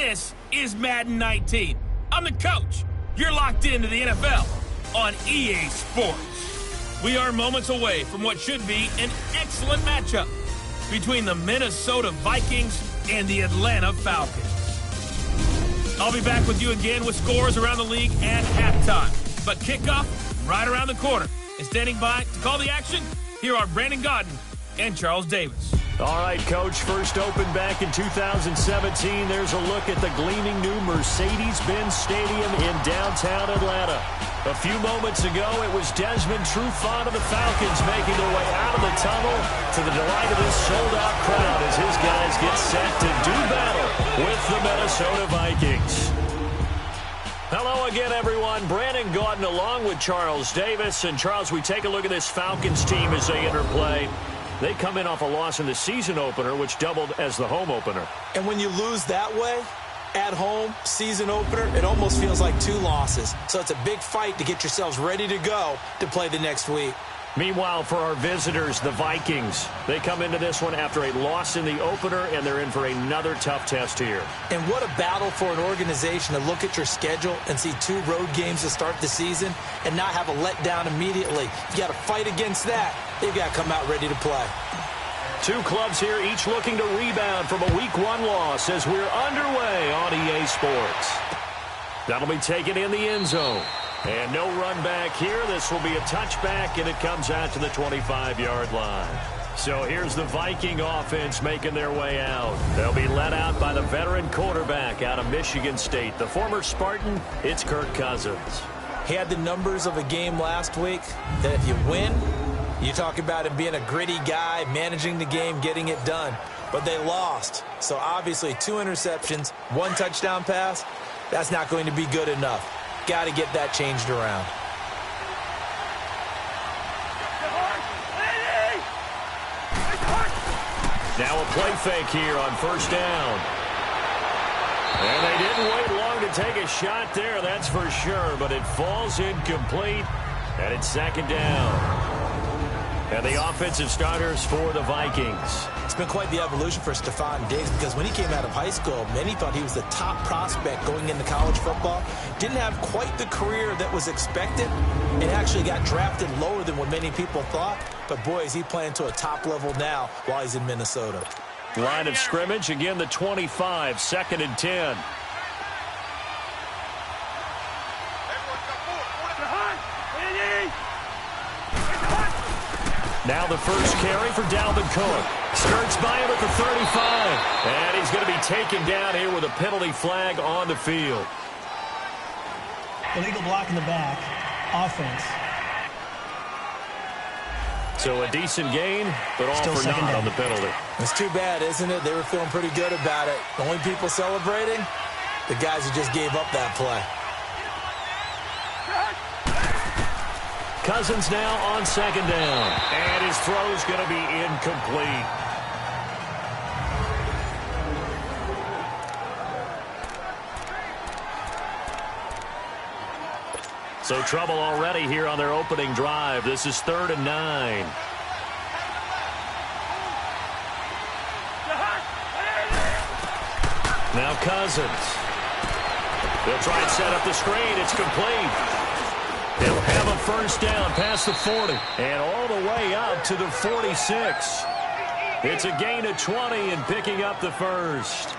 This is Madden 19. I'm the coach. You're locked into the NFL on EA Sports. We are moments away from what should be an excellent matchup between the Minnesota Vikings and the Atlanta Falcons. I'll be back with you again with scores around the league at halftime. But kickoff right around the corner. And standing by to call the action, here are Brandon Gaudin and Charles Davis. All right, Coach, first opened back in 2017. There's a look at the gleaming new Mercedes-Benz Stadium in downtown Atlanta. A few moments ago, it was Desmond Trufant of the Falcons making their way out of the tunnel to the delight of this sold-out crowd as his guys get set to do battle with the Minnesota Vikings. Hello again, everyone. Brandon Gaudin along with Charles Davis. And, Charles, we take a look at this Falcons team as they enter play. They come in off a loss in the season opener, which doubled as the home opener. And when you lose that way, at home, season opener, it almost feels like two losses. So it's a big fight to get yourselves ready to go to play the next week. Meanwhile, for our visitors, the Vikings, they come into this one after a loss in the opener, and they're in for another tough test here. And what a battle for an organization to look at your schedule and see two road games to start the season and not have a letdown immediately. You got to fight against that. They've got to come out ready to play. Two clubs here, each looking to rebound from a Week 1 loss as we're underway on EA Sports. That'll be taken in the end zone. And no run back here. This will be a touchback, and it comes out to the 25-yard line. So here's the Viking offense making their way out. They'll be led out by the veteran quarterback out of Michigan State. The former Spartan, it's Kirk Cousins. He had the numbers of a game last week that if you win, you talk about him being a gritty guy, managing the game, getting it done. But they lost. So obviously 2 interceptions, 1 touchdown pass, that's not going to be good enough. Got to get that changed around. Now a play fake here on first down. And they didn't wait long to take a shot there, that's for sure. But it falls incomplete, and it's second down. And the offensive starters for the Vikings. It's been quite the evolution for Stephon Diggs because when he came out of high school, many thought he was the top prospect going into college football. Didn't have quite the career that was expected and actually got drafted lower than what many people thought. But, boy, is he playing to a top level now while he's in Minnesota. Line of scrimmage, again the 25, 2nd and 10. Now the first carry for Dalvin Cook. Skirts by him at the 35. And he's going to be taken down here with a penalty flag on the field. Illegal block in the back. Offense. So a decent gain, but all Still for naught down on the penalty. It's too bad, isn't it? They were feeling pretty good about it. The only people celebrating, the guys who just gave up that play. Cousins now on 2nd down. And his throw's going to be incomplete. So trouble already here on their opening drive. This is 3rd and 9. Now Cousins. They'll try and set up the screen. It's complete. They'll have a first down past the 40 and all the way up to the 46. It's a gain of 20 and picking up the first.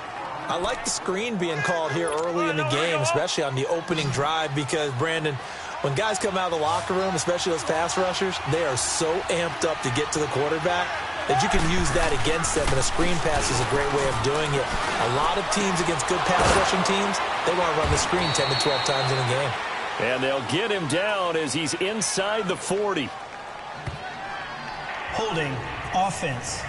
I like the screen being called here early in the game, especially on the opening drive because, Brandon, when guys come out of the locker room, especially those pass rushers, they are so amped up to get to the quarterback that you can use that against them, and a screen pass is a great way of doing it. A lot of teams against good pass rushing teams, they want to run the screen 10 to 12 times in a game. And they'll get him down as he's inside the 40. Holding. Offense.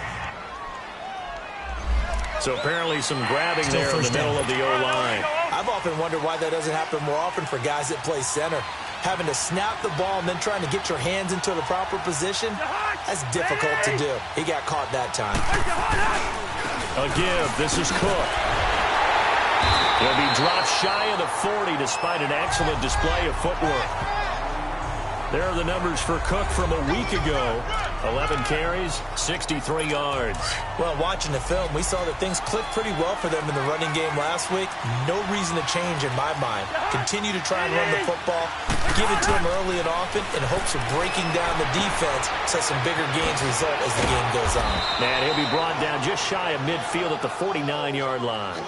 So apparently some grabbing there in the middle of the O-line. I've often wondered why that doesn't happen more often for guys that play center. Having to snap the ball and then trying to get your hands into the proper position, that's difficult to do. He got caught that time. A give. This is Cook. He'll be dropped shy of the 40 despite an excellent display of footwork. There are the numbers for Cook from a week ago. 11 carries, 63 yards. Well, watching the film, we saw that things clicked pretty well for them in the running game last week. No reason to change in my mind. Continue to try and run the football, give it to them early and often in hopes of breaking down the defense so some bigger gains result as the game goes on. And he'll be brought down just shy of midfield at the 49-yard line.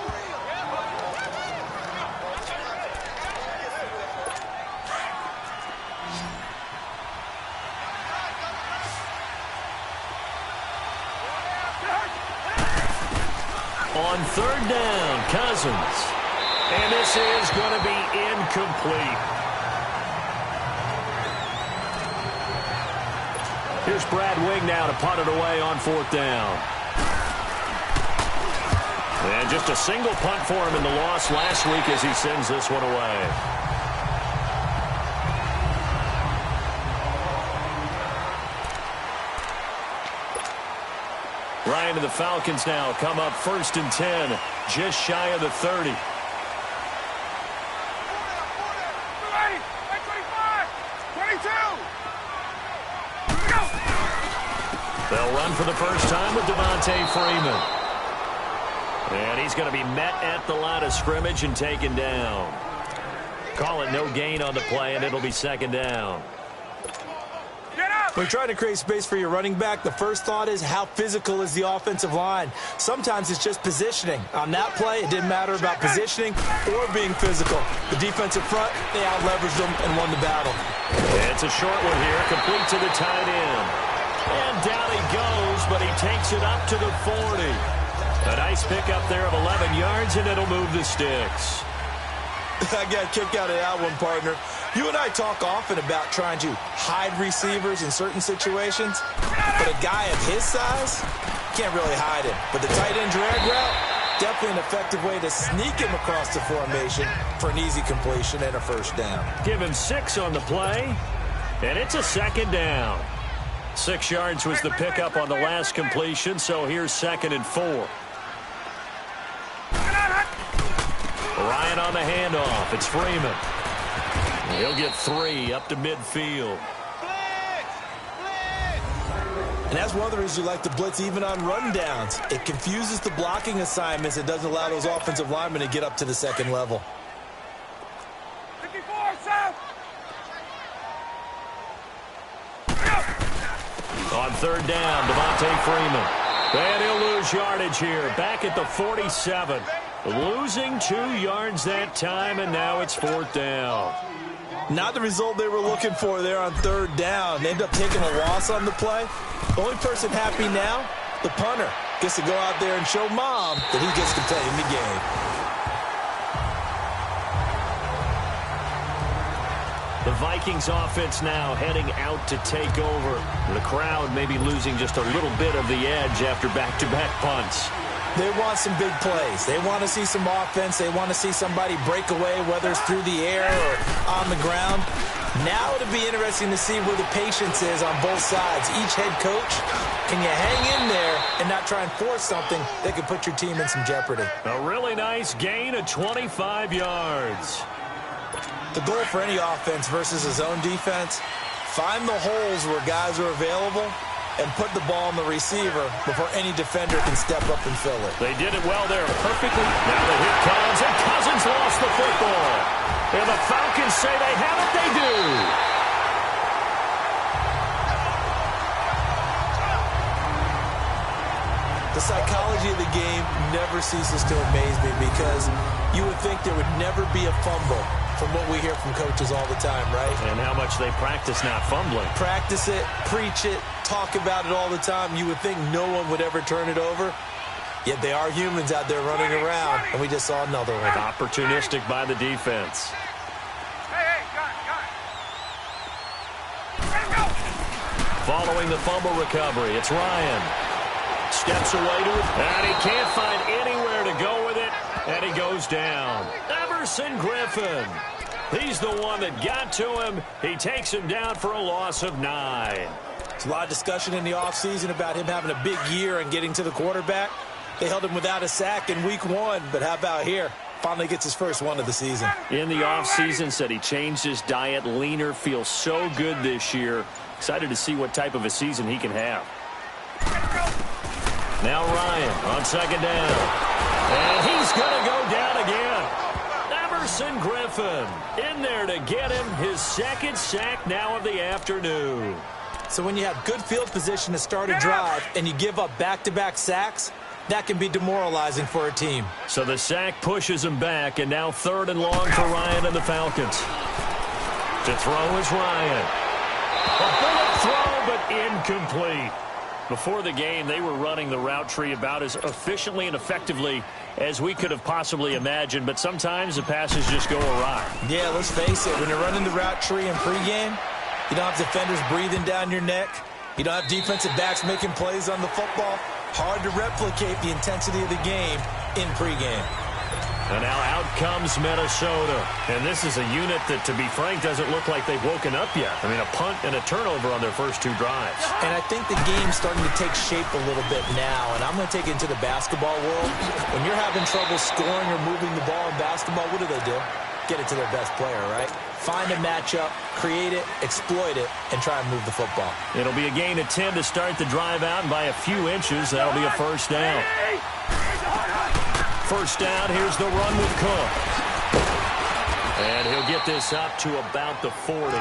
On third down, Cousins. And this is going to be incomplete. Here's Brad Wing now to punt it away on fourth down. And just a single punt for him in the loss last week as he sends this one away. Ryan and the Falcons now come up 1st and 10, just shy of the 30. They'll run for the first time with Devontae Freeman. And he's going to be met at the line of scrimmage and taken down. Call it no gain on the play, and it'll be 2nd down. When you're trying to create space for your running back, the first thought is how physical is the offensive line. Sometimes it's just positioning. On that play, it didn't matter about positioning or being physical. The defensive front, they out-leveraged them and won the battle. It's a short one here, complete to the tight end. And down he goes, but he takes it up to the 40. A nice pickup there of 11 yards, and it'll move the sticks. I got a kick out of that one, partner. You and I talk often about trying to hide receivers in certain situations, but a guy of his size can't really hide him. But the tight end drag route, definitely an effective way to sneak him across the formation for an easy completion and a first down. Give him 6 on the play, and it's a 2nd down. 6 yards was the pickup on the last completion, so here's 2nd and 4. Ryan on the handoff. It's Freeman. He'll get 3 up to midfield. And that's one of the reasons you like to blitz even on run downs. It confuses the blocking assignments. It doesn't allow those offensive linemen to get up to the 2nd level. 54, Sam. On 3rd down, Devontae Freeman. And he'll lose yardage here. Back at the 47. Losing 2 yards that time, and now it's 4th down. Not the result they were looking for there on 3rd down. They end up taking a loss on the play. The only person happy now, the punter, gets to go out there and show mom that he gets to play in the game. The Vikings offense now heading out to take over. The crowd maybe losing just a little bit of the edge after back-to-back punts. They want some big plays. They want to see some offense. They want to see somebody break away, whether it's through the air or on the ground. Now it'll be interesting to see where the patience is on both sides. Each head coach, can you hang in there and not try and force something that could put your team in some jeopardy? A really nice gain of 25 yards. The goal for any offense versus a zone defense, find the holes where guys are available and put the ball on the receiver before any defender can step up and fill it. They did it well there, perfectly. Now the hit comes, and Cousins lost the football. And the Falcons say they have it, they do. The psychology of the game never ceases to amaze me because you would think there would never be a fumble from what we hear from coaches all the time, right? And how much they practice not fumbling. Practice it, preach it, talk about it all the time. You would think no one would ever turn it over. Yet they are humans out there running around, and we just saw another one. Opportunistic by the defense. Hey, got it. Let him go. Following the fumble recovery, it's Ryan. Steps away to it, and he can't find anywhere to go with it, and he goes down. Everson Griffin. He's the one that got to him. He takes him down for a loss of 9. There's a lot of discussion in the offseason about him having a big year and getting to the quarterback. They held him without a sack in week 1, but how about here? Finally gets his first one of the season. In the offseason, said he changed his diet, leaner, feels so good this year. Excited to see what type of a season he can have. Now Ryan on second down. And he's going to go down again. Emerson Griffin in there to get him his second sack now of the afternoon. So when you have good field position to start a drive and you give up back-to-back sacks, that can be demoralizing for a team. So the sack pushes him back, and now 3rd and long for Ryan and the Falcons. To throw is Ryan. A bullet throw, but incomplete. Before the game, they were running the route tree about as efficiently and effectively as we could have possibly imagined, but sometimes the passes just go awry. Yeah, let's face it. When you're running the route tree in pregame, you don't have defenders breathing down your neck. You don't have defensive backs making plays on the football. Hard to replicate the intensity of the game in pregame. And now out comes Minnesota. And this is a unit that, to be frank, doesn't look like they've woken up yet. I mean, a punt and a turnover on their first 2 drives. And I think the game's starting to take shape a little bit now. And I'm going to take it into the basketball world. When you're having trouble scoring or moving the ball in basketball, what do? Get it to their best player, right? Find a matchup, create it, exploit it, and try and move the football. It'll be a gain of 10 to start the drive out, and by a few inches, that'll be a first down. First down, here's the run with Cook. And he'll get this up to about the 40.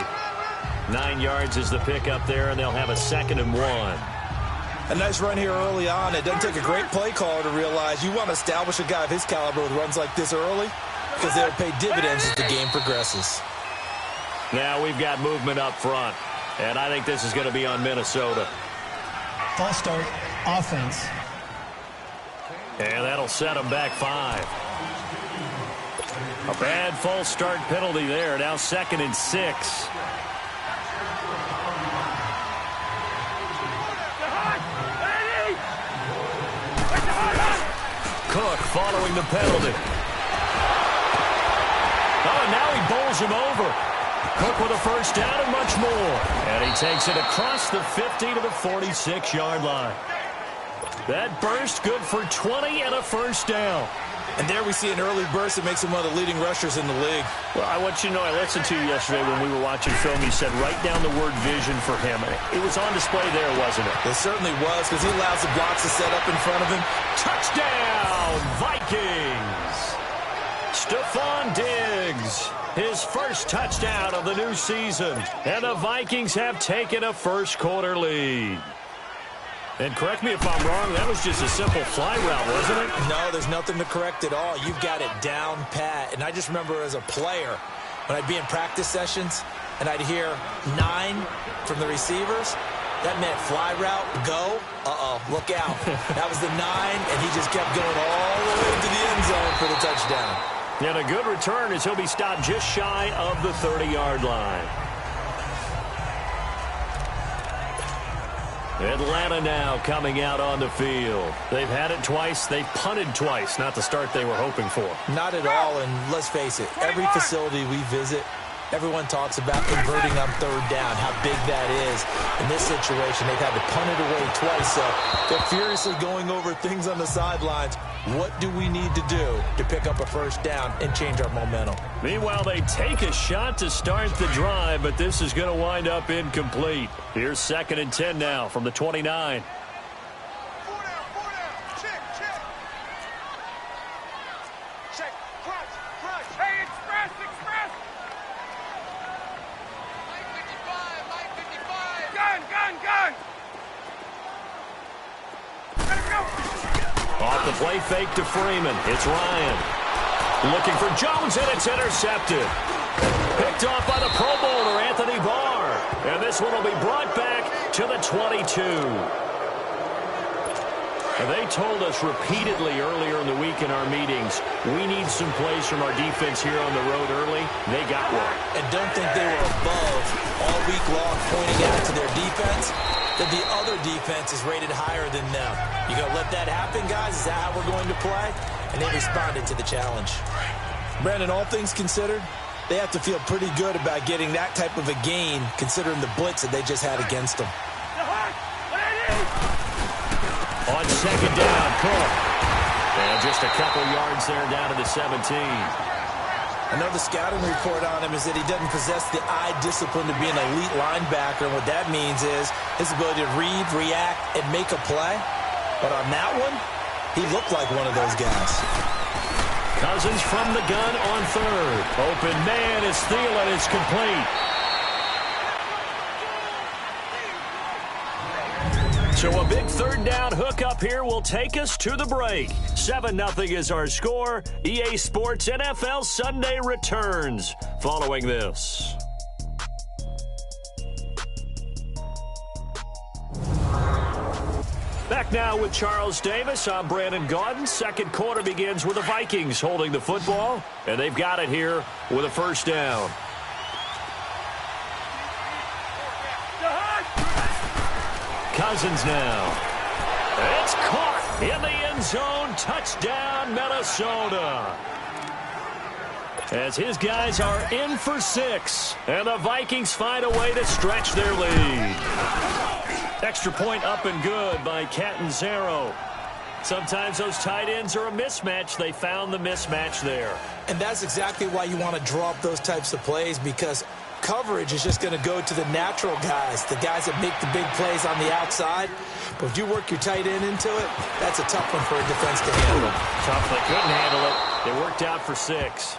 9 yards is the pickup there, and they'll have a 2nd and 1. A nice run here early on. It doesn't take a great play caller to realize you want to establish a guy of his caliber with runs like this early, because they'll pay dividends as the game progresses. Now we've got movement up front, and I think this is going to be on Minnesota. False start, offense. And that'll set them back 5. A bad false start penalty there. Now 2nd and 6. Cook following the penalty. Oh, and now he bowls him over. Cook with a first down and much more. And he takes it across the 50 to the 46-yard line. That burst good for 20 and a first down. And there we see an early burst that makes him one of the leading rushers in the league. Well, I want you to know, I listened to you yesterday when we were watching film. You said write down the word vision for him. It was on display there, wasn't it? It certainly was, because he allows the blocks to set up in front of him. Touchdown, Vikings! Stephon Diggs, his first touchdown of the new season. And the Vikings have taken a first-quarter lead. And correct me if I'm wrong, that was just a simple fly route, wasn't it? No, there's nothing to correct at all. You've got it down pat. And I just remember as a player, when I'd be in practice sessions, and I'd hear 9 from the receivers, that meant fly route, go, look out. That was the 9, and he just kept going all the way to the end zone for the touchdown. And a good return as he'll be stopped just shy of the 30-yard line. Atlanta now coming out on the field. They've had it twice. They've punted twice. Not the start they were hoping for. Not at all, and let's face it, every facility we visit, everyone talks about converting on 3rd down, how big that is. In this situation, they've had to punt it away twice, so they're furiously going over things on the sidelines. What do we need to do to pick up a first down and change our momentum? Meanwhile, they take a shot to start the drive, but this is going to wind up incomplete. Here's 2nd and 10 now from the 29. Off the play fake to Freeman. It's Ryan. Looking for Jones, and it's intercepted. Picked off by the Pro Bowler, Anthony Barr. And this one will be brought back to the 22. And they told us repeatedly earlier in the week in our meetings, we need some plays from our defense here on the road early. They got one. And don't think they were above all week long pointing out to their defense that the other defense is rated higher than them. You going to let that happen, guys? Is that how we're going to play? And they responded to the challenge. Brandon, all things considered, they have to feel pretty good about getting that type of a gain considering the blitz that they just had against them. On 2nd down, Cook. And just a couple yards there down to the 17. I know the scouting report on him is that he doesn't possess the eye discipline to be an elite linebacker. And what that means is his ability to read, react, and make a play. But on that one, he looked like one of those guys. Cousins from the gun on third. Open man is Thielen. It's complete. So a big third down hookup here will take us to the break. 7-0 is our score. EA Sports NFL Sunday returns following this. Back now with Charles Davis. I'm Brandon Gaudin. Second quarter begins with the Vikings holding the football, and they've got it here with a first down. Cousins now. It's caught in the end zone. Touchdown, Minnesota. As his guys are in for 6, and the Vikings find a way to stretch their lead. Extra point up and good by Catanzaro. Sometimes those tight ends are a mismatch. They found the mismatch there. And that's exactly why you want to draw up those types of plays, because coverage is just going to go to the natural guys, the guys that make the big plays on the outside. But if you work your tight end into it, that's a tough one for a defense to handle. Tough. They couldn't handle it. It worked out for 6.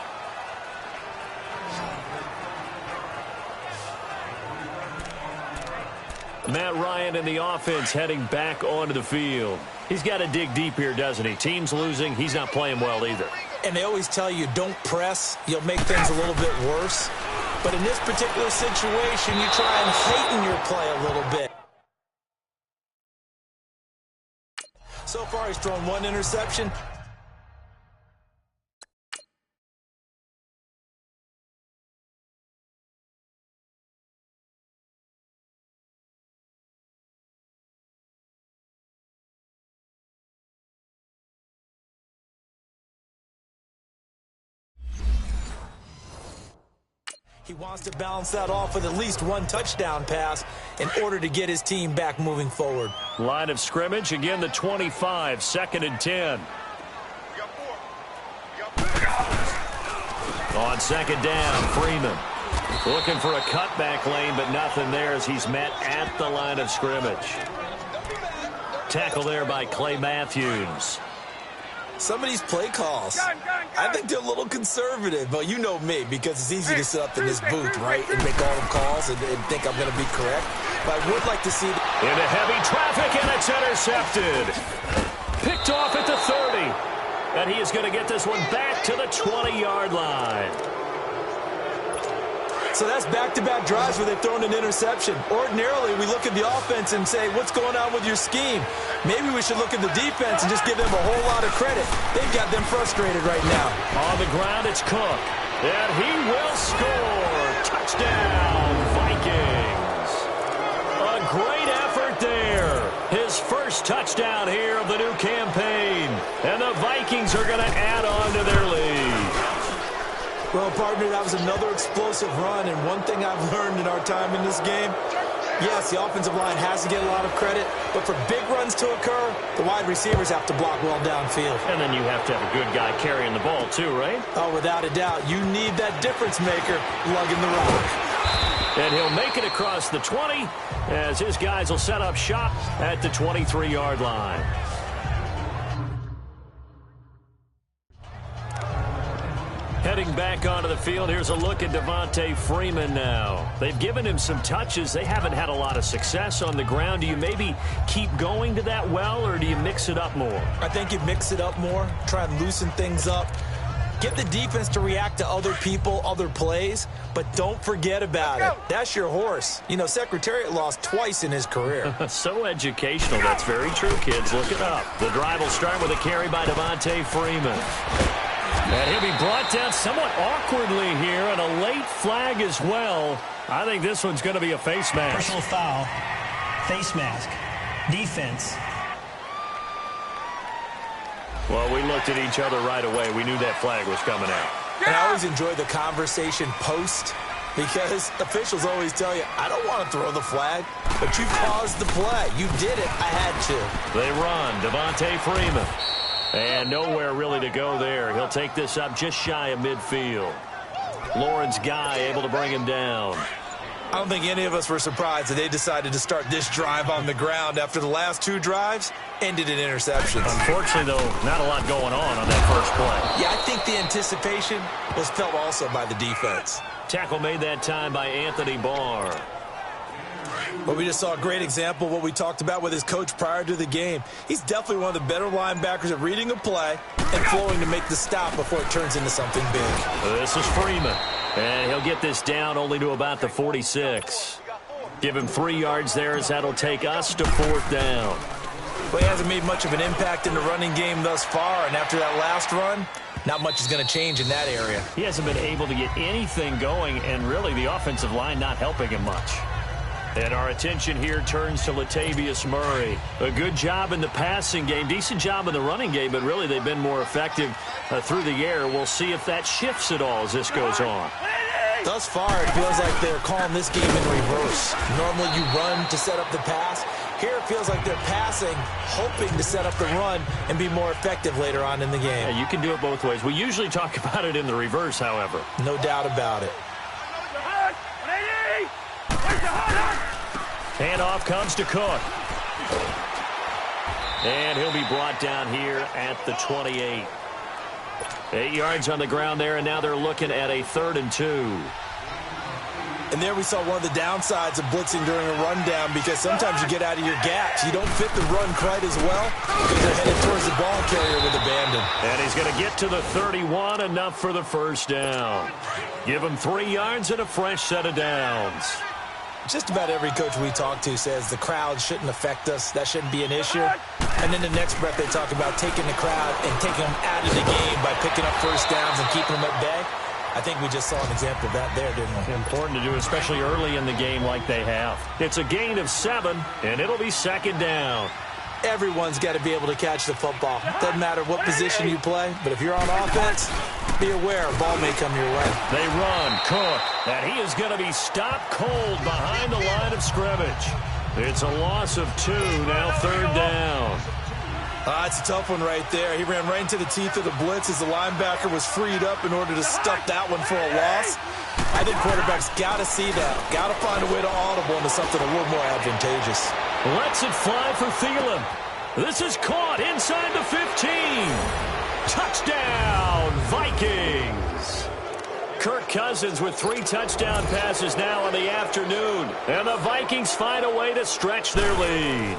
Matt Ryan in the offense heading back onto the field. He's got to dig deep here, doesn't he? Team's losing. He's not playing well either. And they always tell you, don't press. You'll make things a little bit worse. But in this particular situation, you try and heighten your play a little bit. So far, he's thrown 1 interception. He wants to balance that off with at least 1 touchdown pass in order to get his team back moving forward. Line of scrimmage, again the 25, 2nd and 10. On 2nd down, Freeman. Looking for a cutback lane, but nothing there as he's met at the line of scrimmage. Tackle there by Clay Matthews. Some of these play calls, I think they're a little conservative, but you know me, because it's easy to sit up in this booth, right, and make all the calls and think I'm going to be correct. But I would like to see... Into heavy traffic, and it's intercepted. Picked off at the 30. And he is going to get this one back to the 20-yard line. So that's back-to-back drives where they've thrown an interception. Ordinarily, we look at the offense and say, what's going on with your scheme? Maybe we should look at the defense and just give them a whole lot of credit. They've got them frustrated right now. On the ground, it's Cook. And he will score. Touchdown, Vikings. A great effort there. His first touchdown here of the new campaign. And the Vikings are going to add on to their lead. Well, partner, that was another explosive run, and one thing I've learned in our time in this game, yes, the offensive line has to get a lot of credit, but for big runs to occur, the wide receivers have to block well downfield. And then you have to have a good guy carrying the ball too, right? Oh, without a doubt. You need that difference maker lugging the rock. And he'll make it across the 20 as his guys will set up shop at the 23-yard line. Heading back onto the field, here's a look at Devontae Freeman now. They've given him some touches. They haven't had a lot of success on the ground. Do you maybe keep going to that well, or do you mix it up more? I think you mix it up more, try and loosen things up. Get the defense to react to other people, other plays, but don't forget about it. That's your horse. You know, Secretariat lost twice in his career. So educational. That's very true, kids. Look it up. The drive will start with a carry by Devontae Freeman. And he'll be brought down somewhat awkwardly here, and a late flag as well. I think this one's going to be a face mask. Personal foul, face mask, defense. Well, we looked at each other right away. We knew that flag was coming out. And I always enjoy the conversation post, because officials always tell you, I don't want to throw the flag, but you caused the play. You did it. I had to. They run. Devontae Freeman. And nowhere really to go there. He'll take this up just shy of midfield. Lawrence Guy able to bring him down. I don't think any of us were surprised that they decided to start this drive on the ground after the last 2 drives ended in interceptions. Unfortunately, though, not a lot going on that first play. Yeah, I think the anticipation was felt also by the defense. Tackle made that time by Anthony Barr. But we just saw a great example of what we talked about with his coach prior to the game. He's definitely one of the better linebackers at reading a play and flowing to make the stop before it turns into something big. This is Freeman. And he'll get this down only to about the 46. Give him 3 yards there as that'll take us to 4th down. Well, he hasn't made much of an impact in the running game thus far, and after that last run, not much is going to change in that area. He hasn't been able to get anything going, and really the offensive line not helping him much. And our attention here turns to Latavius Murray. A good job in the passing game, decent job in the running game, but really they've been more effective through the air. We'll see if that shifts at all as this goes on. Thus far, it feels like they're calling this game in reverse. Normally you run to set up the pass. Here it feels like they're passing, hoping to set up the run and be more effective later on in the game. Yeah, you can do it both ways. We usually talk about it in the reverse, however. No doubt about it. Handoff comes to Cook. And he'll be brought down here at the 28. 8 yards on the ground there, and now they're looking at a 3rd and 2. And there we saw one of the downsides of blitzing during a rundown, because sometimes you get out of your gaps. You don't fit the run quite as well because they're headed towards the ball carrier with abandon. And he's going to get to the 31, enough for the 1st down. Give him 3 yards and a fresh set of downs. Just about every coach we talk to says the crowd shouldn't affect us. That shouldn't be an issue. And then the next breath they talk about taking the crowd and taking them out of the game by picking up 1st downs and keeping them at bay. I think we just saw an example of that there, didn't we? Important to do, especially early in the game like they have. It's a gain of 7, and it'll be 2nd down. Everyone's got to be able to catch the football. Doesn't matter what position you play, but if you're on offense, be aware a ball may come your way. They run, Cook, and he is going to be stopped cold behind the line of scrimmage. It's a loss of 2, now 3rd down. It's a tough one right there. He ran right into the teeth of the blitz as the linebacker was freed up in order to stuff that one for a loss. I think quarterbacks got to see that. Got to find a way to audible into something a little more advantageous. Lets it fly for Thielen. This is caught inside the 15. Touchdown, Vikings. Kirk Cousins with 3 touchdown passes now in the afternoon. And the Vikings find a way to stretch their lead.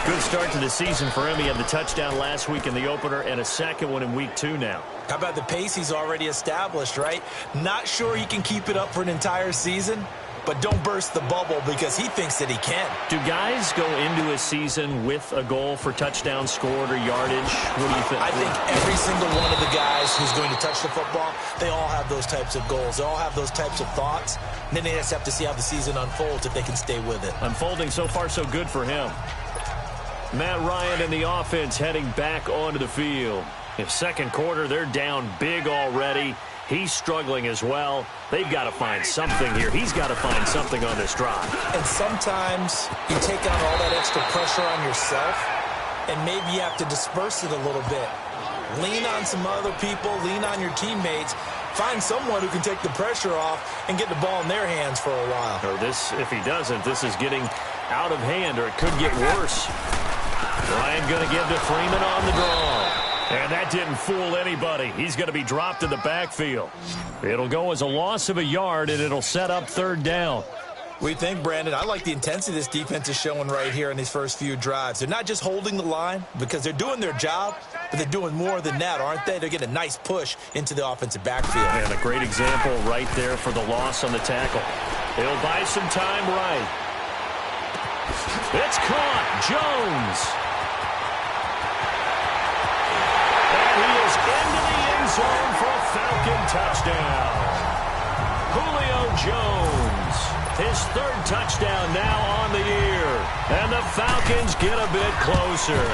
Good start to the season for him. He had the touchdown last week in the opener and a 2nd one in week 2 now. How about the pace he's already established, right? Not sure he can keep it up for an entire season, but don't burst the bubble because he thinks that he can. Do guys go into a season with a goal for touchdowns scored or yardage? What do you think? I think every single one of the guys who's going to touch the football, they all have those types of goals. They all have those types of thoughts. And then they just have to see how the season unfolds if they can stay with it. Unfolding so far so good for him. Matt Ryan and the offense heading back onto the field. In 2nd quarter, they're down big already. He's struggling as well. They've got to find something here. He's got to find something on this drive. And sometimes you take on all that extra pressure on yourself, and maybe you have to disperse it a little bit. Lean on some other people. Lean on your teammates. Find someone who can take the pressure off and get the ball in their hands for a while. Or this, if he doesn't, this is getting out of hand, or it could get worse. Ryan going to give to Freeman on the draw. And that didn't fool anybody. He's going to be dropped in the backfield. It'll go as a loss of a yard, and it'll set up 3rd down. What do you think, Brandon? I like the intensity this defense is showing right here in these first few drives. They're not just holding the line because they're doing their job, but they're doing more than that, aren't they? They're getting a nice push into the offensive backfield. And a great example right there for the loss on the tackle. He'll buy some time right. It's caught. Jones. Into the end zone for a Falcon touchdown. Julio Jones, his 3rd touchdown now on the year. And the Falcons get a bit closer.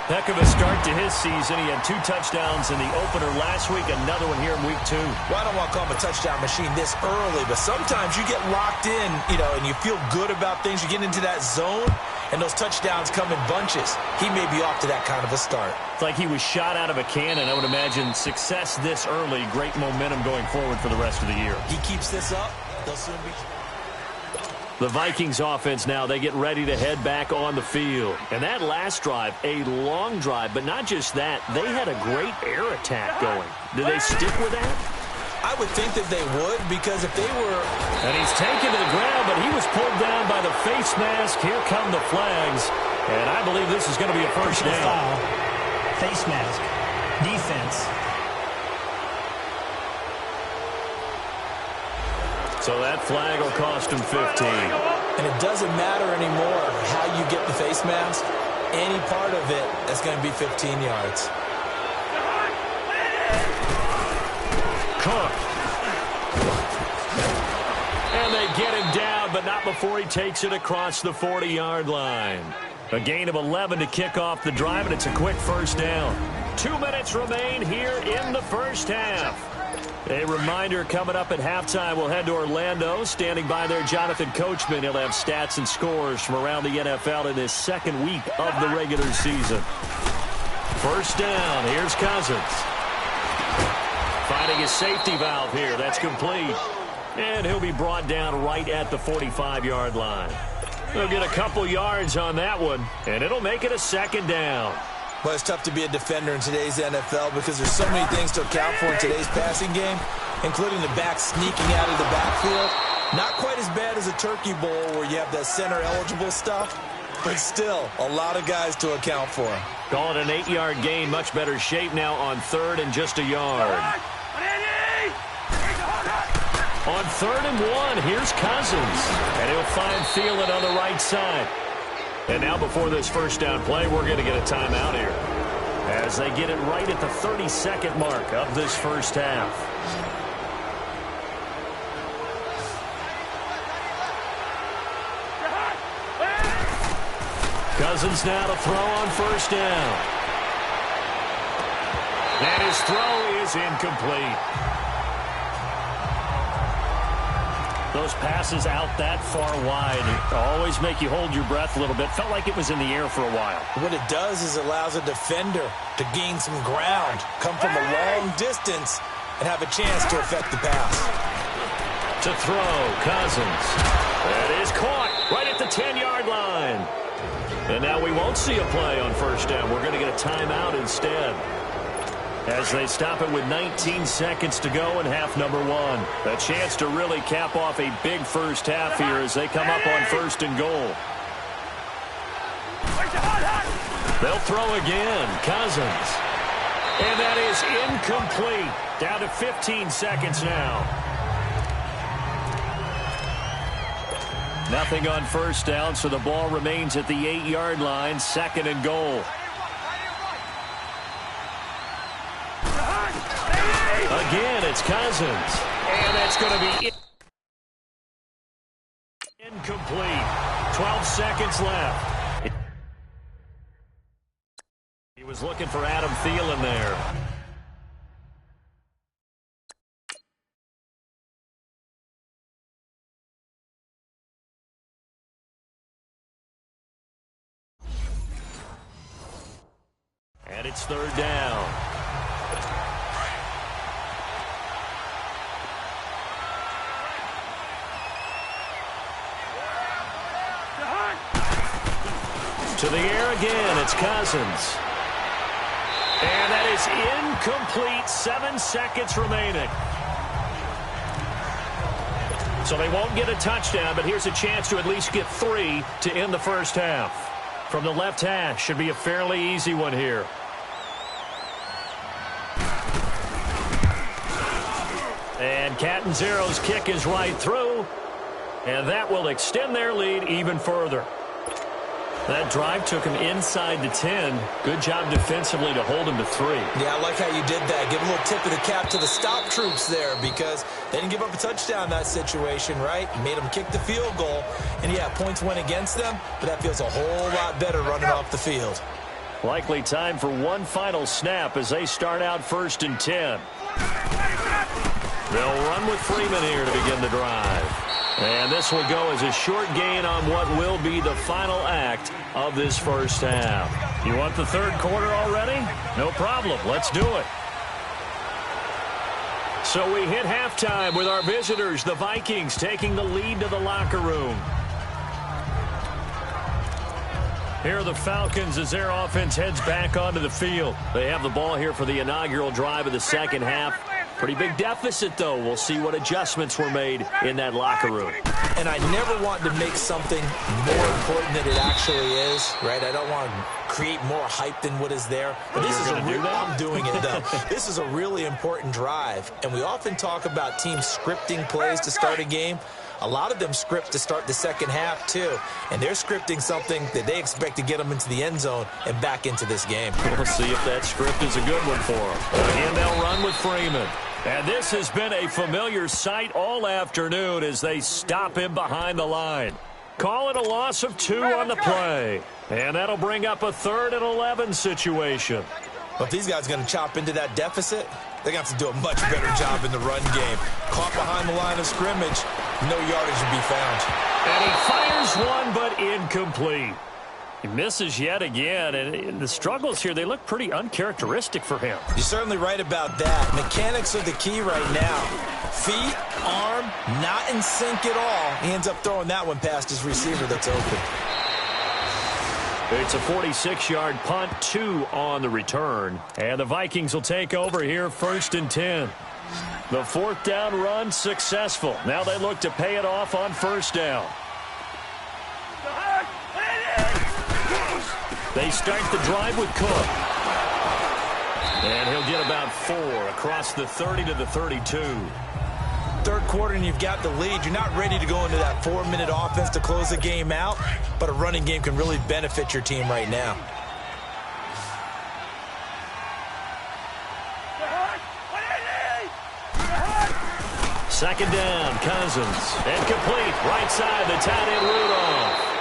Heck of a start to his season. He had 2 touchdowns in the opener last week, another one here in week 2. Well, I don't want to call him a touchdown machine this early, but sometimes you get locked in, and you feel good about things. You get into that zone, and those touchdowns come in bunches. He may be off to that kind of a start. It's like he was shot out of a cannon. I would imagine success this early, great momentum going forward for the rest of the year. He keeps this up, they'll soon be... The Vikings offense now, they get ready to head back on the field. And that last drive, a long drive, but not just that, they had a great air attack going. Do they stick with that? I would think that they would, because if they were... And he's taken to the ground, but he was pulled down by the face mask. Here come the flags. And I believe this is going to be a first down. Foul. Face mask. Defense. So that flag will cost him 15. And it doesn't matter anymore how you get the face mask. Any part of it is going to be 15 yards. Cook. And they get him down, but not before he takes it across the 40-yard line. A gain of 11 to kick off the drive, and it's a quick first down. 2 minutes remain here in the first half. A reminder coming up at halftime, we'll head to Orlando. Standing by there, Jonathan Coachman. He'll have stats and scores from around the NFL in this second week of the regular season. First down, here's Cousins. Finding his safety valve here, that's complete. And he'll be brought down right at the 45-yard line. They'll get a couple yards on that one, and it'll make it a second down. Well, it's tough to be a defender in today's NFL because there's so many things to account for in today's passing game, including the back sneaking out of the backfield. Not quite as bad as a turkey bowl where you have that center-eligible stuff, but still a lot of guys to account for. Call it an 8-yard gain, much better shape now on third and just a yard. On 3rd and 1, here's Cousins, and he'll find Thielen on the right side. And now before this first down play, we're going to get a timeout here as they get it right at the 32nd mark of this first half. Cousins now to throw on first down. And his throw is incomplete. Those passes out that far wide always make you hold your breath a little bit. Felt like it was in the air for a while. What it does is it allows a defender to gain some ground, come from a long distance, and have a chance to affect the pass. To throw, Cousins. That is caught right at the 10-yard line. And now we won't see a play on first down. We're going to get a timeout instead, as they stop it with 19 seconds to go in half number 1. A chance to really cap off a big first half here as they come up on 1st and goal. They'll throw again. Cousins. And that is incomplete. Down to 15 seconds now. Nothing on first down, so the ball remains at the 8-yard line. 2nd and goal. Again, it's Cousins. And that's going to be incomplete. 12 seconds left. He was looking for Adam Thielen there. And it's 3rd down. To the air again, it's Cousins. And that is incomplete. 7 seconds remaining. So they won't get a touchdown, but here's a chance to at least get 3 to end the first half. From the left hash, should be a fairly easy one here. And Catanzaro's kick is right through. And that will extend their lead even further. That drive took him inside the 10. Good job defensively to hold him to 3. Yeah, I like how you did that. Give a little tip of the cap to the stop troops there because they didn't give up a touchdown in that situation, right? Made them kick the field goal. And, yeah, points went against them, but that feels a whole lot better running off the field. Likely time for one final snap as they start out 1st and 10. They'll run with Freeman here to begin the drive. And this will go as a short gain on what will be the final act of this first half. You want the third quarter already? No problem. Let's do it. So we hit halftime with our visitors, the Vikings, taking the lead to the locker room. Here are the Falcons as their offense heads back onto the field. They have the ball here for the inaugural drive of the second half. Pretty big deficit, though. We'll see what adjustments were made in that locker room. And I never want to make something more important than it actually is, right? I don't want to create more hype than what is there. But this is I'm doing it, though. This is a really important drive. And we often talk about teams scripting plays to start a game. A lot of them script to start the second half, too. And they're scripting something that they expect to get them into the end zone and back into this game. We'll see if that script is a good one for them. Again, they'll run with Freeman. And this has been a familiar sight all afternoon as they stop him behind the line. Call it a loss of 2 on the play. And that'll bring up a 3rd and 11 situation. Well, if these guys are going to chop into that deficit, they're going to have to do a much better job in the run game. Caught behind the line of scrimmage, no yardage to be found. And he fires one, but incomplete. He misses yet again, and the struggles here, they look pretty uncharacteristic for him. You're certainly right about that. Mechanics are the key right now. Feet, arm, not in sync at all. He ends up throwing that one past his receiver that's open. It's a 46-yard punt, 2 on the return. And the Vikings will take over here 1st and 10. The 4th down run successful. Now they look to pay it off on 1st down. They start the drive with Cook. And he'll get about 4 across the 30 to the 32. Third quarter and you've got the lead. You're not ready to go into that 4-minute offense to close the game out, but a running game can really benefit your team right now. Second down, Cousins. And complete, right side, the tight end Rudolph.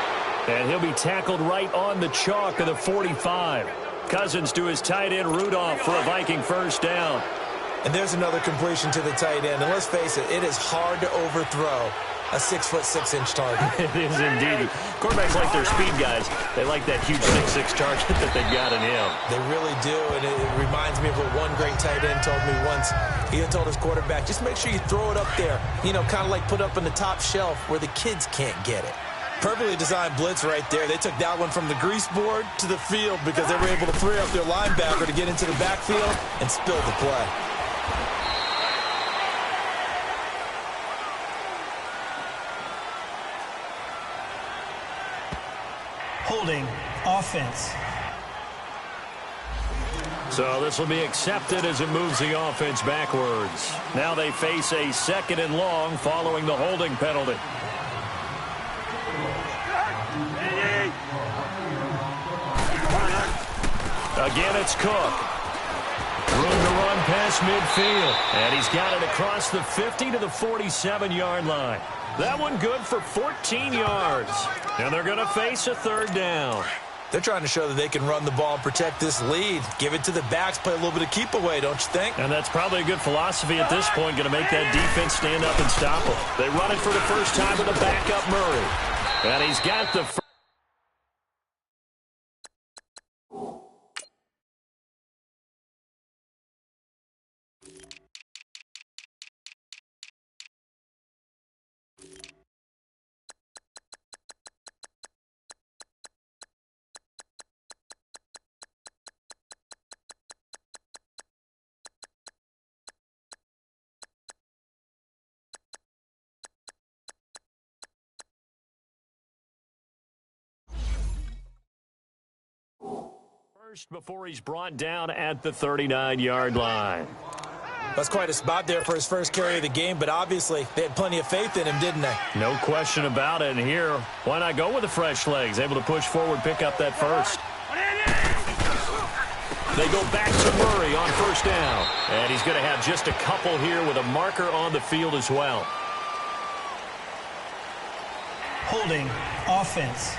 And he'll be tackled right on the chalk of the 45. Cousins to his tight end Rudolph for a Viking 1st down. And there's another completion to the tight end. And let's face it, it is hard to overthrow a 6'6" target. It is indeed. Quarterbacks like their speed guys. They like that huge 6'6" target that they got in him. They really do, and it reminds me of what one great tight end told me once. He had told his quarterback, just make sure you throw it up there, you know, kind of like put up on the top shelf where the kids can't get it. Perfectly designed blitz right there. They took that one from the grease board to the field because they were able to free up their linebacker to get into the backfield and spill the play. Holding offense. So this will be accepted as it moves the offense backwards. Now they face a 2nd and long following the holding penalty. Again, it's Cook. Room to run past midfield. And he's got it across the 50 to the 47-yard line. That one good for 14 yards. And they're going to face a 3rd down. They're trying to show that they can run the ball and protect this lead. Give it to the backs, play a little bit of keep away, don't you think? And that's probably a good philosophy at this point, going to make that defense stand up and stop them. They run it for the first time with a backup Murray. And he's got the first. Before he's brought down at the 39-yard line. That's quite a spot there for his first carry of the game, but obviously they had plenty of faith in him, didn't they? No question about it. And here, why not go with the fresh legs? Able to push forward, pick up that first. They go back to Murray on 1st down. And he's going to have just a couple here with a marker on the field as well. Holding offense.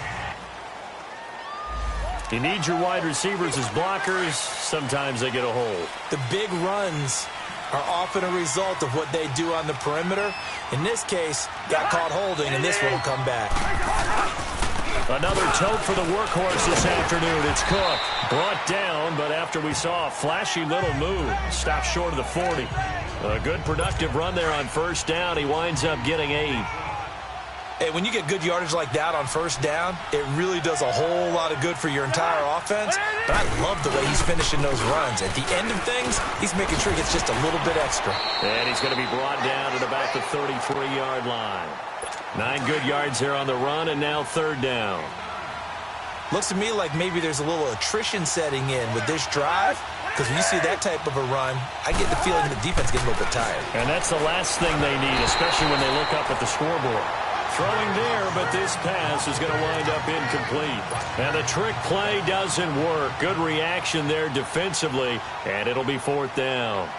You need your wide receivers as blockers. Sometimes they get a hold. The big runs are often a result of what they do on the perimeter. In this case, got caught holding, and this one will come back. Another tote for the workhorse this afternoon. It's Cook. Brought down, but after we saw a flashy little move, stopped short of the 40. A good productive run there on first down. He winds up getting 8. Hey, when you get good yardage like that on first down, it really does a whole lot of good for your entire offense. But I love the way he's finishing those runs. At the end of things, he's making sure he gets just a little bit extra. And he's going to be brought down at about the 33-yard line. 9 good yards there on the run, and now third down. Looks to me like maybe there's a little attrition setting in with this drive, because when you see that type of a run, I get the feeling the defense gets a little bit tired. And that's the last thing they need, especially when they look up at the scoreboard. Throwing there, but this pass is going to wind up incomplete. And the trick play doesn't work. Good reaction there defensively, and it'll be fourth down.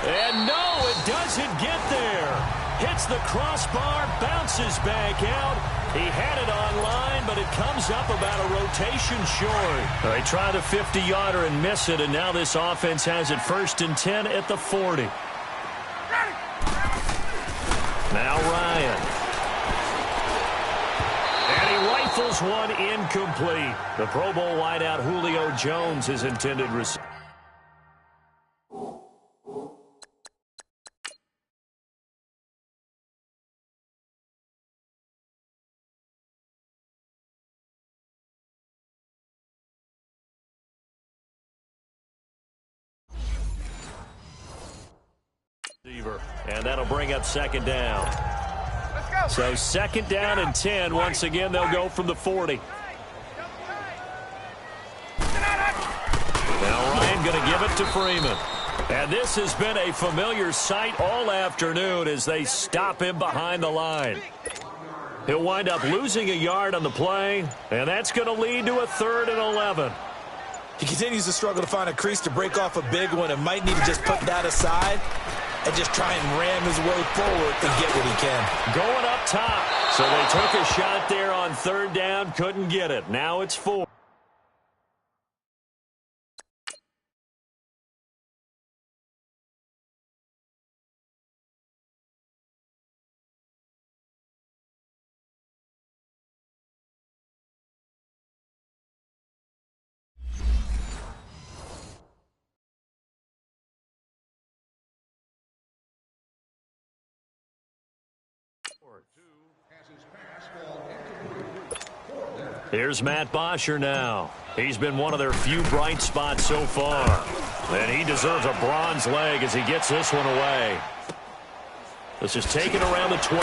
And no, it doesn't get there. Hits the crossbar, bounces back out. He had it on line, but it comes up about a rotation short. They try the 50-yarder and miss it, and now this offense has it 1st and 10 at the 40. Now Ryan. And he rifles one incomplete. The Pro Bowl wideout Julio Jones is intended receiver. And that'll bring up second down. Let's go. So second down and 10. Once again, they'll go from the 40. Now Ryan going to give it to Freeman. And this has been a familiar sight all afternoon as they stop him behind the line. He'll wind up losing a yard on the play, and that's going to lead to a 3rd and 11. He continues to struggle to find a crease to break off a big one and might need to just put that aside and just try and ram his way forward and get what he can. Going up top. So they took a shot there on third down, couldn't get it. Now it's 4. Here's Matt Bosher now. He's been one of their few bright spots so far. And he deserves a bronze leg as he gets this one away. This is taken around the 12.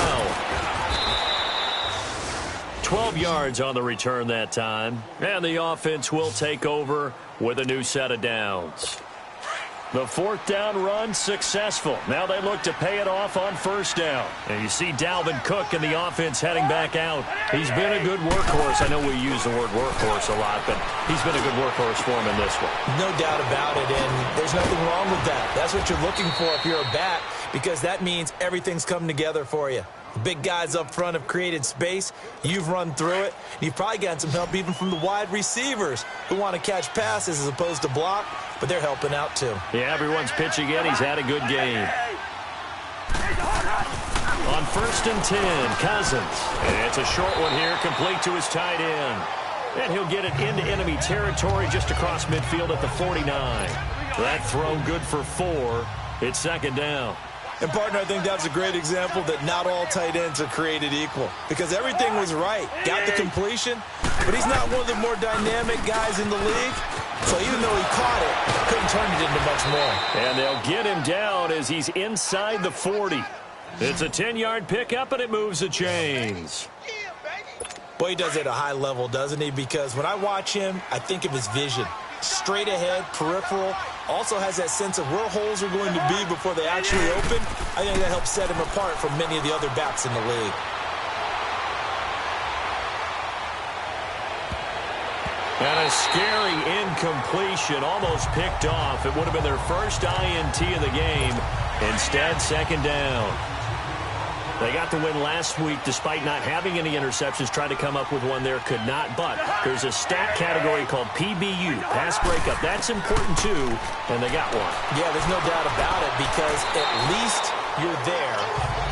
12 yards on the return that time. And the offense will take over with a new set of downs. The 4th down run successful. Now they look to pay it off on first down. And you see Dalvin Cook and the offense heading back out. He's been a good workhorse. I know we use the word workhorse a lot, but he's been a good workhorse for him in this one. No doubt about it, and there's nothing wrong with that. That's what you're looking for if you're a back, because that means everything's coming together for you. The big guys up front have created space. You've run through it. You've probably gotten some help even from the wide receivers who want to catch passes as opposed to block, but they're helping out too. Yeah, everyone's pitching in. He's had a good game. On 1st and 10, Cousins. And it's a short one here, complete to his tight end. And he'll get it into enemy territory just across midfield at the 49. That throw good for 4. It's second down. And, partner, I think that's a great example that not all tight ends are created equal, because everything was right. Got the completion, but he's not one of the more dynamic guys in the league. So even though he caught it, couldn't turn it into much more. And they'll get him down as he's inside the 40. It's a 10-yard pickup, and it moves the chains. Boy, he does it at a high level, doesn't he? Because when I watch him, I think of his vision. Straight ahead, peripheral, also has that sense of where holes are going to be before they actually open. I think that helps set him apart from many of the other backs in the league. And a scary incompletion, almost picked off. It would have been their first INT of the game. Instead, second down. They got the win last week despite not having any interceptions. Tried to come up with one there, could not. But there's a stat category called PBU, pass breakup. That's important too, and they got one. Yeah, there's no doubt about it because at least you're there,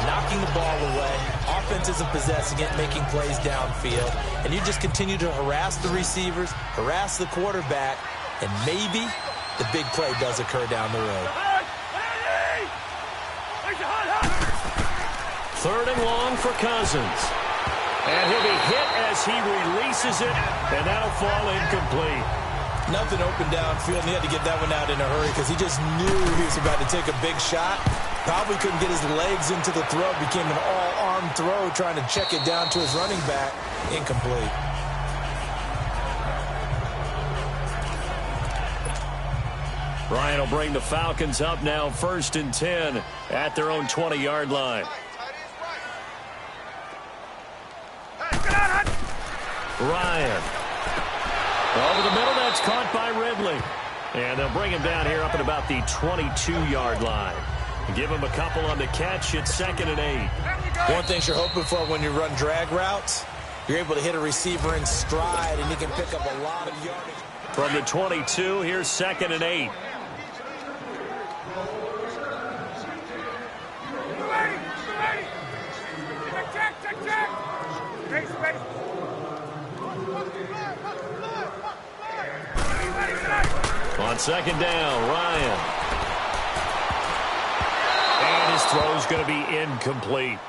knocking the ball away. Offense isn't possessing it, making plays downfield. And you just continue to harass the receivers, harass the quarterback, and maybe the big play does occur down the road. Third and long for Cousins. And he'll be hit as he releases it, and that'll fall incomplete. Nothing open downfield, and he had to get that one out in a hurry because he just knew he was about to take a big shot. Probably couldn't get his legs into the throw. Became an all-arm throw trying to check it down to his running back. Incomplete. Ryan will bring the Falcons up now, 1st and 10 at their own 20-yard line. Ryan. Over the middle, that's caught by Ridley. And they'll bring him down here up at about the 22-yard line. Give him a couple on the catch. It's 2nd and 8. One thing you're hoping for when you run drag routes, you're able to hit a receiver in stride, and he can pick up a lot of yardage. From the 22, here's 2nd and 8. On 2nd down, Ryan. And his throw's going to be incomplete.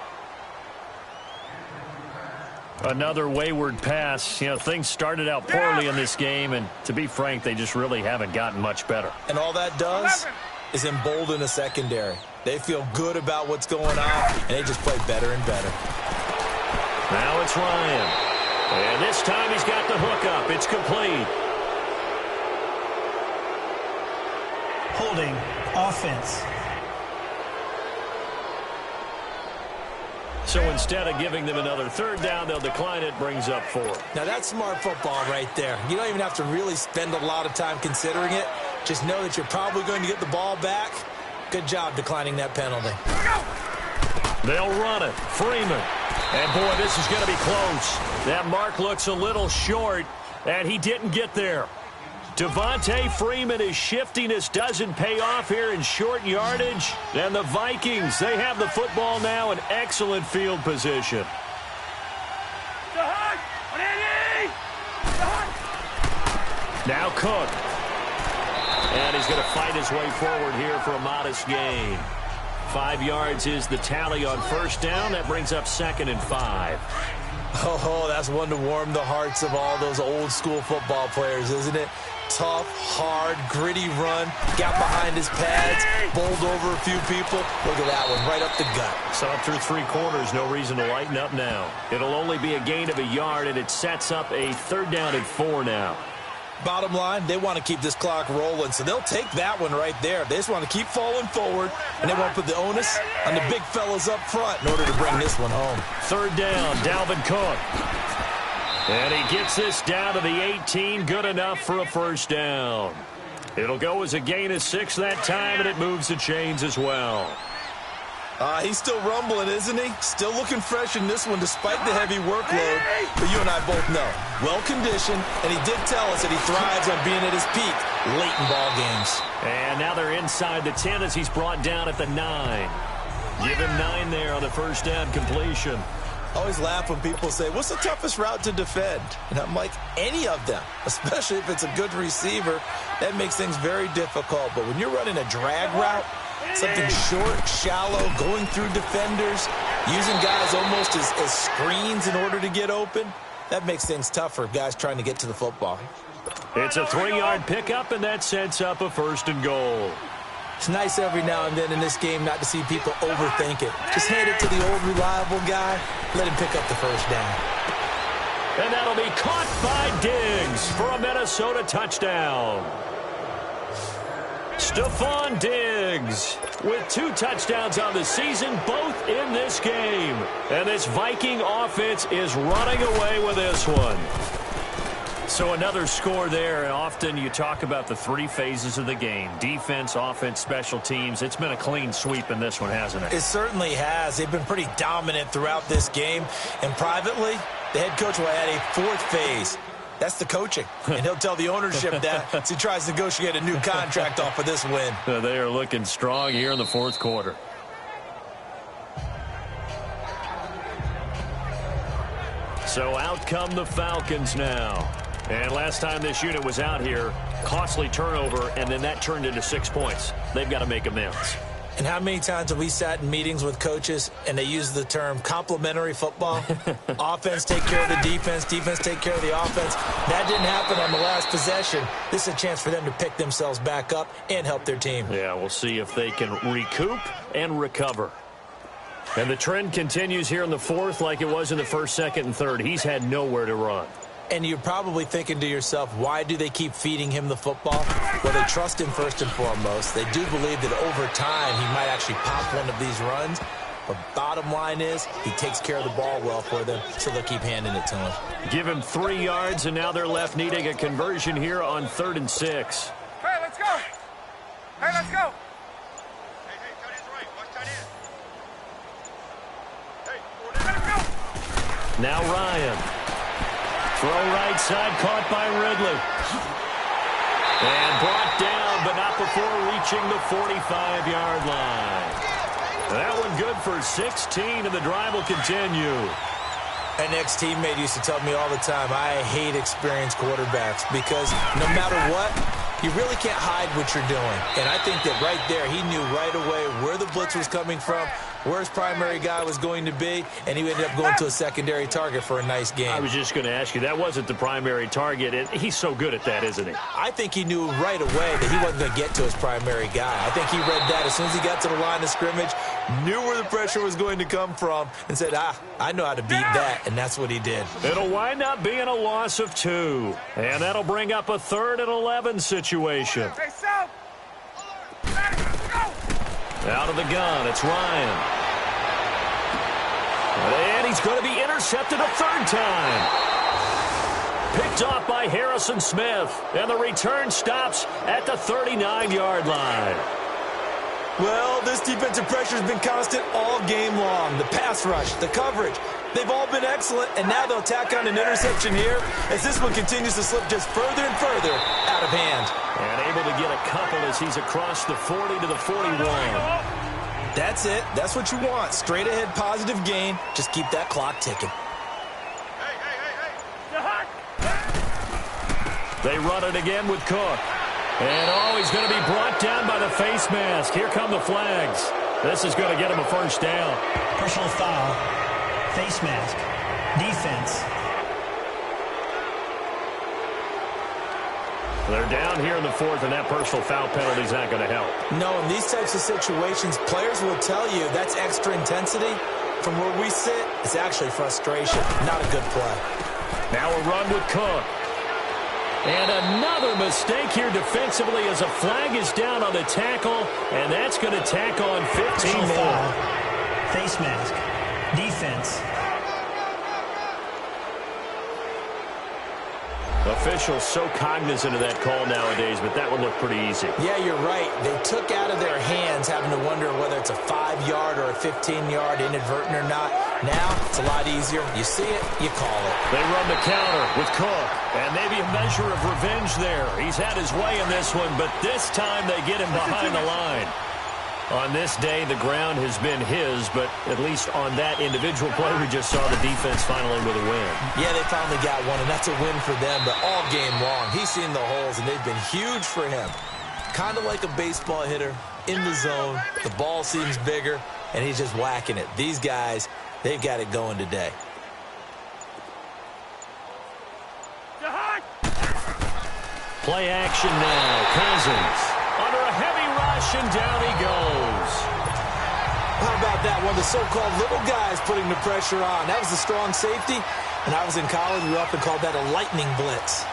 Another wayward pass. You know, things started out poorly in this game, and to be frank, they just really haven't gotten much better. And all that does is embolden the secondary. They feel good about what's going on, and they just play better and better. Now it's Ryan. And this time he's got the hook up. It's complete. Holding offense. So instead of giving them another 3rd down, they'll decline it. Brings up 4. Now that's smart football right there. You don't even have to really spend a lot of time considering it. Just know that you're probably going to get the ball back. Good job declining that penalty. They'll run it. Freeman. And boy, this is going to be close. That mark looks a little short, and he didn't get there. Devontae Freeman, his shiftiness doesn't pay off here in short yardage. And the Vikings, they have the football now in excellent field position. Now Cook. And he's going to fight his way forward here for a modest gain. 5 yards is the tally on 1st down. That brings up 2nd and 5. Oh, that's one to warm the hearts of all those old-school football players, isn't it? Tough, hard, gritty run. Got behind his pads, bowled over a few people. Look at that one, right up the gut. So through 3 quarters, no reason to lighten up now. It'll only be a gain of a yard, and it sets up a 3rd down and 4 now. Bottom line, they want to keep this clock rolling, so they'll take that one right there. They just want to keep falling forward, and they want to put the onus on the big fellas up front in order to bring this one home. 3rd down, Dalvin Cook. And he gets this down to the 18, good enough for a 1st down. It'll go as a gain of 6 that time, and it moves the chains as well. He's still rumbling, isn't he? Still looking fresh in this one despite the heavy workload. But you and I both know, well-conditioned, and he did tell us that he thrives on being at his peak late in ball games. And now they're inside the 10 as he's brought down at the 9. Give him 9 there on the 1st down completion. I always laugh when people say, what's the toughest route to defend? And I'm like, any of them, especially if it's a good receiver. That makes things very difficult. But when you're running a drag route, something short, shallow, going through defenders, using guys almost as screens in order to get open, that makes things tough for guys trying to get to the football. It's a 3-yard pickup, and that sets up a 1st and goal. It's nice every now and then in this game not to see people overthink it. Just hand it to the old reliable guy, let him pick up the 1st down. And that'll be caught by Diggs for a Minnesota touchdown. Stephon Diggs with 2 touchdowns on the season, both in this game. And this Viking offense is running away with this one. So another score there, and often you talk about the three phases of the game: defense, offense, special teams. It's been a clean sweep in this one, hasn't it? It certainly has. They've been pretty dominant throughout this game. And privately, the head coach will add a fourth phase. That's the coaching. And he'll tell the ownership that as he tries to negotiate a new contract off of this win. They are looking strong here in the fourth quarter. So out come the Falcons now. And last time this unit was out here, costly turnover, and then that turned into 6 points. They've got to make amends. And how many times have we sat in meetings with coaches and they use the term complementary football? Offense take care of the defense, defense take care of the offense. That didn't happen on the last possession. This is a chance for them to pick themselves back up and help their team. Yeah, we'll see if they can recoup and recover. And the trend continues here in the fourth like it was in the first, second, and third. He's had nowhere to run. And you're probably thinking to yourself, why do they keep feeding him the football? Well, they trust him first and foremost. They do believe that over time he might actually pop one of these runs. But bottom line is he takes care of the ball well for them, so they'll keep handing it to him. Give him 3 yards, and now they're left needing a conversion here on 3rd and 6. Hey, let's go. Hey, let's go. Now Ryan. Throw right side, caught by Ridley. And brought down, but not before reaching the 45-yard line. That one good for 16, and the drive will continue. An ex-teammate used to tell me all the time, I hate experienced quarterbacks because no matter what, you really can't hide what you're doing. And I think that right there, he knew right away where the blitz was coming from, where his primary guy was going to be, and he ended up going to a secondary target for a nice game. I was just going to ask you, that wasn't the primary target. And he's so good at that, isn't he? I think he knew right away that he wasn't going to get to his primary guy. I think he read that as soon as he got to the line of scrimmage, knew where the pressure was going to come from, and said, I know how to beat that, and that's what he did. It'll wind up being a loss of 2, and that'll bring up a 3rd and 11 situation. Hey, Sal. Out of the gun, it's Ryan. And he's going to be intercepted a 3rd time. Picked off by Harrison Smith, and the return stops at the 39-yard line. Well, this defensive pressure has been constant all game long. The pass rush, the coverage, they've all been excellent, and now they'll tack on an interception here as this one continues to slip just further and further out of hand. And able to get a couple as he's across the 40 to the 41. That's it. That's what you want. Straight ahead positive gain. Just keep that clock ticking. They run it again with Cook. And, he's going to be brought down by the face mask. Here come the flags. This is going to get him a first down. Personal foul. Face mask. Defense. They're down here in the 4th, and that personal foul penalty is not going to help. No, in these types of situations, players will tell you that's extra intensity. From where we sit, it's actually frustration. Not a good play. Now a run with Cook. And another mistake here defensively as a flag is down on the tackle, and that's going to tack on 15 more. Face mask. Defense. Officials so cognizant of that call nowadays, but that would look pretty easy. Yeah, you're right. They took out of their hands having to wonder whether it's a 5-yard or a 15-yard inadvertent or not. Now, it's a lot easier. You see it, you call it. They run the counter with Cook, and maybe a measure of revenge there. He's had his way in this one, but this time they get him behind the line. On this day, the ground has been his, but at least on that individual play, we just saw the defense finally with a win. Yeah, they finally got one, and that's a win for them, but all game long, he's seen the holes, and they've been huge for him. Kind of like a baseball hitter in the zone. The ball seems bigger, and he's just whacking it. These guys, they've got it going today. Play action now. Cousins under a heavy rush, and down he goes. How about that? One of the so-called little guys putting the pressure on. That was a strong safety, and I was in college. We often called that a lightning blitz.